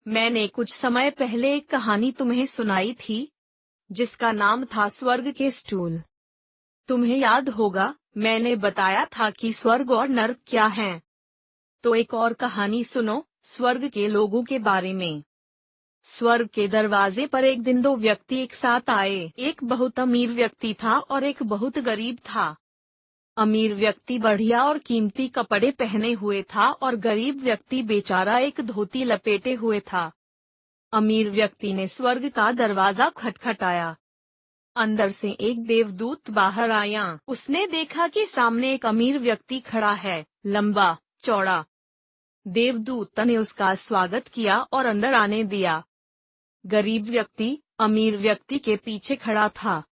मैंने कुछ समय पहले एक कहानी तुम्हें सुनाई थी जिसका नाम था स्वर्ग के स्टूल। तुम्हें याद होगा, मैंने बताया था कि स्वर्ग और नर्क क्या हैं। तो एक और कहानी सुनो, स्वर्ग के लोगों के बारे में। स्वर्ग के दरवाजे पर एक दिन दो व्यक्ति एक साथ आए। एक बहुत अमीर व्यक्ति था और एक बहुत गरीब था। अमीर व्यक्ति बढ़िया और कीमती कपड़े पहने हुए था और गरीब व्यक्ति बेचारा एक धोती लपेटे हुए था। अमीर व्यक्ति ने स्वर्ग का दरवाजा खटखटाया। अंदर से एक देवदूत बाहर आया। उसने देखा कि सामने एक अमीर व्यक्ति खड़ा है, लंबा चौड़ा। देवदूत ने उसका स्वागत किया और अंदर आने दिया। गरीब व्यक्ति अमीर व्यक्ति के पीछे खड़ा था।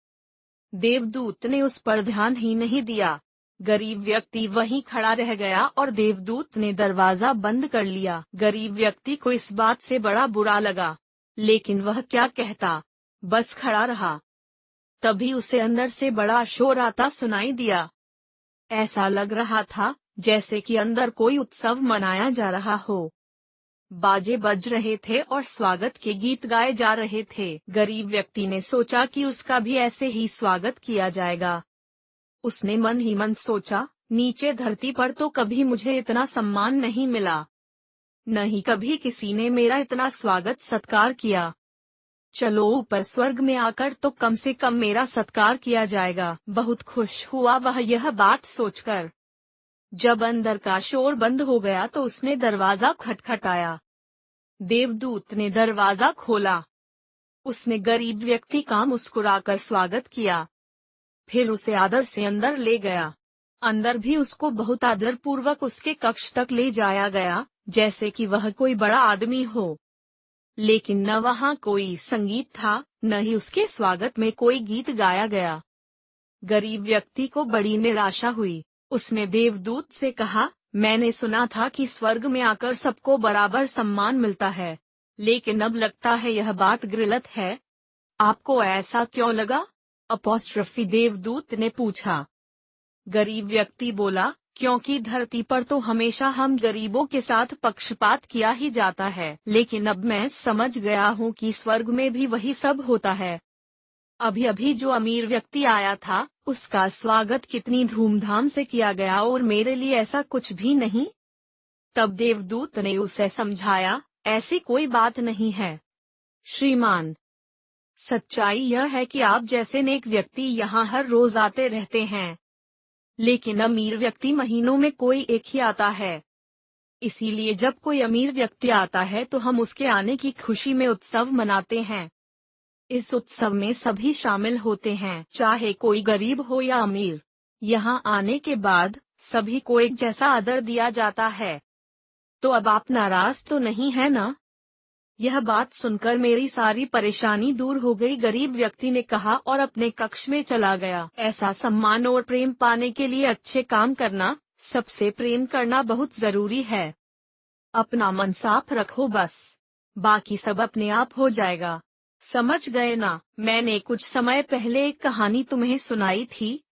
देवदूत ने उस पर ध्यान ही नहीं दिया। गरीब व्यक्ति वहीं खड़ा रह गया और देवदूत ने दरवाजा बंद कर लिया। गरीब व्यक्ति को इस बात से बड़ा बुरा लगा, लेकिन वह क्या कहता, बस खड़ा रहा। तभी उसे अंदर से बड़ा शोर आता सुनाई दिया। ऐसा लग रहा था जैसे कि अंदर कोई उत्सव मनाया जा रहा हो। बाजे बज रहे थे और स्वागत के गीत गाए जा रहे थे। गरीब व्यक्ति ने सोचा कि उसका भी ऐसे ही स्वागत किया जाएगा। उसने मन ही मन सोचा, नीचे धरती पर तो कभी मुझे इतना सम्मान नहीं मिला, नहीं कभी किसी ने मेरा इतना स्वागत सत्कार किया। चलो ऊपर स्वर्ग में आकर तो कम से कम मेरा सत्कार किया जाएगा। बहुत खुश हुआ वह यह बात सोचकर। जब अंदर का शोर बंद हो गया तो उसने दरवाजा खटखटाया। देवदूत ने दरवाजा खोला। उसने गरीब व्यक्ति का मुस्कुराकर स्वागत किया, फिर उसे आदर से अंदर ले गया। अंदर भी उसको बहुत आदर पूर्वक उसके कक्ष तक ले जाया गया, जैसे कि वह कोई बड़ा आदमी हो। लेकिन न वहाँ कोई संगीत था, न ही उसके स्वागत में कोई गीत गाया गया। गरीब व्यक्ति को बड़ी निराशा हुई। उसने देवदूत से कहा, मैंने सुना था कि स्वर्ग में आकर सबको बराबर सम्मान मिलता है, लेकिन अब लगता है यह बात गलत है। आपको ऐसा क्यों लगा? देवदूत ने पूछा। गरीब व्यक्ति बोला, क्योंकि धरती पर तो हमेशा हम गरीबों के साथ पक्षपात किया ही जाता है, लेकिन अब मैं समझ गया हूँ कि स्वर्ग में भी वही सब होता है। अभी अभी जो अमीर व्यक्ति आया था, उसका स्वागत कितनी धूमधाम से किया गया और मेरे लिए ऐसा कुछ भी नहीं। तब देवदूत ने उसे समझाया, ऐसी कोई बात नहीं है श्रीमान। सच्चाई यह है कि आप जैसे नेक व्यक्ति यहाँ हर रोज आते रहते हैं, लेकिन अमीर व्यक्ति महीनों में कोई एक ही आता है। इसीलिए जब कोई अमीर व्यक्ति आता है तो हम उसके आने की खुशी में उत्सव मनाते हैं। इस उत्सव में सभी शामिल होते हैं, चाहे कोई गरीब हो या अमीर। यहाँ आने के बाद सभी को एक जैसा आदर दिया जाता है। तो अब आप नाराज तो नहीं है ना? यह बात सुनकर मेरी सारी परेशानी दूर हो गई, गरीब व्यक्ति ने कहा और अपने कक्ष में चला गया। ऐसा सम्मान और प्रेम पाने के लिए अच्छे काम करना, सबसे प्रेम करना बहुत जरूरी है। अपना मन साफ रखो बस, बाकी सब अपने आप हो जाएगा। समझ गए ना? मैंने कुछ समय पहले एक कहानी तुम्हें सुनाई थी